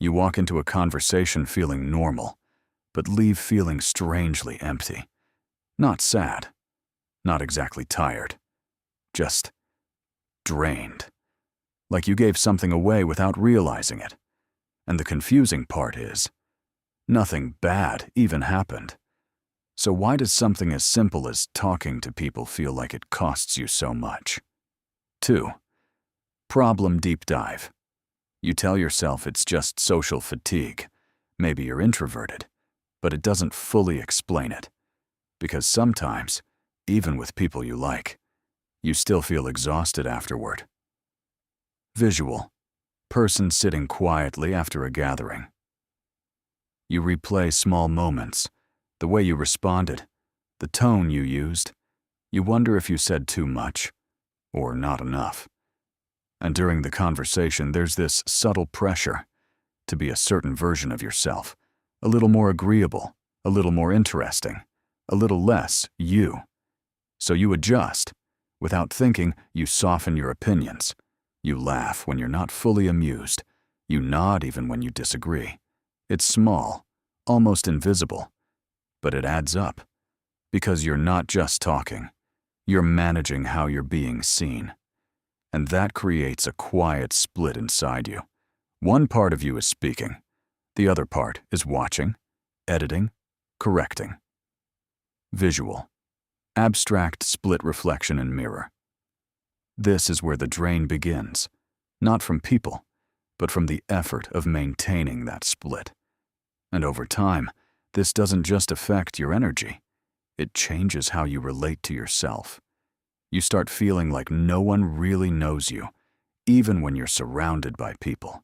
You walk into a conversation feeling normal, but leave feeling strangely empty. Not sad, not exactly tired, just drained. Like you gave something away without realizing it. And the confusing part is, nothing bad even happened. So why does something as simple as talking to people feel like it costs you so much? 2. Problem deep dive. You tell yourself it's just social fatigue. Maybe you're introverted, but it doesn't fully explain it. Because sometimes, even with people you like, you still feel exhausted afterward. Visual. Person sitting quietly after a gathering. You replay small moments, the way you responded, the tone you used. You wonder if you said too much or not enough. And during the conversation, there's this subtle pressure to be a certain version of yourself, a little more agreeable, a little more interesting, a little less you. So you adjust. Without thinking, you soften your opinions. You laugh when you're not fully amused. You nod even when you disagree. It's small, almost invisible, but it adds up. Because you're not just talking. You're managing how you're being seen. And that creates a quiet split inside you. One part of you is speaking. The other part is watching, editing, correcting. Visual. Abstract split reflection and mirror. This is where the drain begins, not from people, but from the effort of maintaining that split. And over time, this doesn't just affect your energy, it changes how you relate to yourself. You start feeling like no one really knows you, even when you're surrounded by people.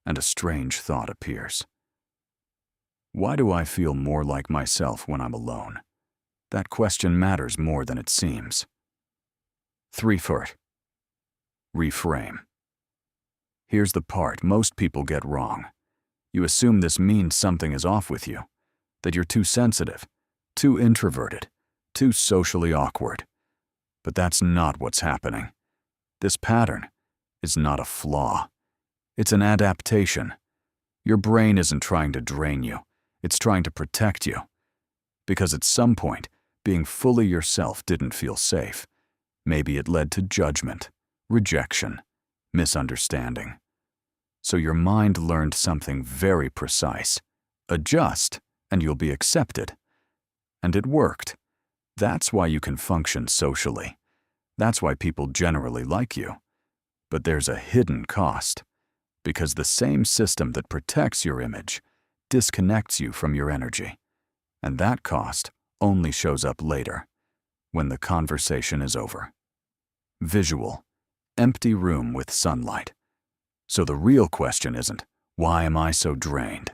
And a strange thought appears. Why do I feel more like myself when I'm alone? That question matters more than it seems. 3. Reframe. Here's the part most people get wrong. You assume this means something is off with you, that you're too sensitive, too introverted, too socially awkward. But that's not what's happening. This pattern is not a flaw. It's an adaptation. Your brain isn't trying to drain you. It's trying to protect you. Because at some point, being fully yourself didn't feel safe. Maybe it led to judgment, rejection, misunderstanding. So your mind learned something very precise. Adjust, and you'll be accepted. And it worked. That's why you can function socially. That's why people generally like you. But there's a hidden cost, because the same system that protects your image disconnects you from your energy. And that cost only shows up later, when the conversation is over. Visual. Empty room with sunlight. So the real question isn't, why am I so drained?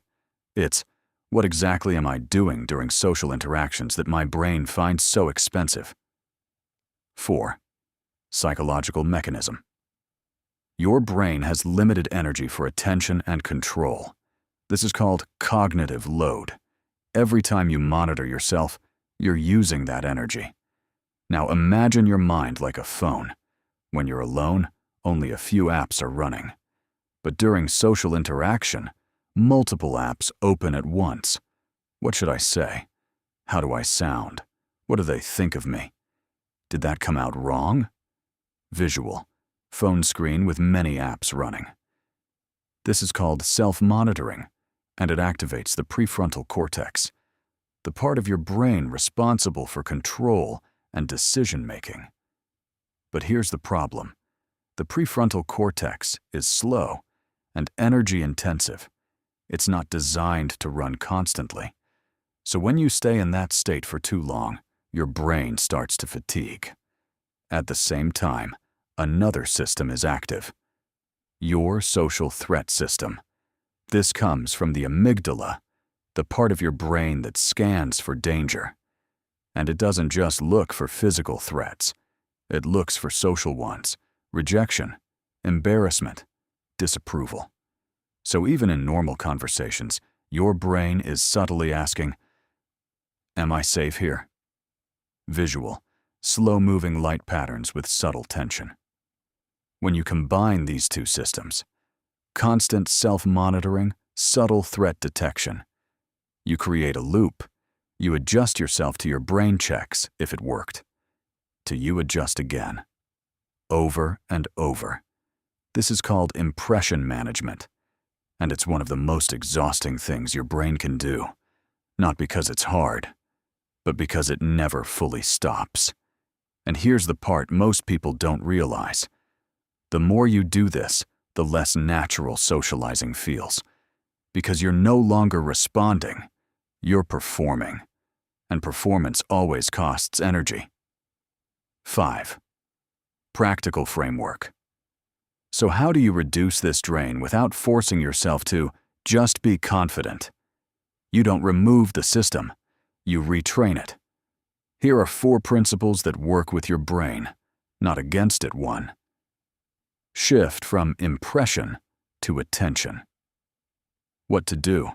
It's, what exactly am I doing during social interactions that my brain finds so expensive? 4. Psychological mechanism. Your brain has limited energy for attention and control. This is called cognitive load. Every time you monitor yourself, you're using that energy. Now imagine your mind like a phone. When you're alone, only a few apps are running. But during social interaction, multiple apps open at once. What should I say? How do I sound? What do they think of me? Did that come out wrong? Visual. Phone screen with many apps running. This is called self-monitoring, and it activates the prefrontal cortex, the part of your brain responsible for control and decision-making. But here's the problem. The prefrontal cortex is slow and energy-intensive. It's not designed to run constantly. So when you stay in that state for too long, your brain starts to fatigue. At the same time, another system is active. Your social threat system. This comes from the amygdala, the part of your brain that scans for danger. And it doesn't just look for physical threats. It looks for social ones, rejection, embarrassment, disapproval. So even in normal conversations, your brain is subtly asking, am I safe here? Visual, slow-moving light patterns with subtle tension. When you combine these two systems, Constant self-monitoring, subtle threat detection. You create a loop. You adjust yourself to your brain checks if it worked. Till you adjust again. Over and over. This is called impression management. And it's one of the most exhausting things your brain can do. Not because it's hard, but because it never fully stops. And here's the part most people don't realize. The more you do this, the less natural socializing feels. Because you're no longer responding, you're performing. And performance always costs energy. 5. Practical framework. So how do you reduce this drain without forcing yourself to just be confident? You don't remove the system, you retrain it. Here are 4 principles that work with your brain, not against it. 1. Shift from impression to attention. What to do?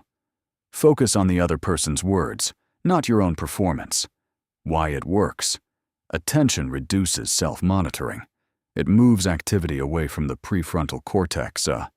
Focus on the other person's words, not your own performance. Why it works. Attention reduces self-monitoring. It moves activity away from the prefrontal cortex, a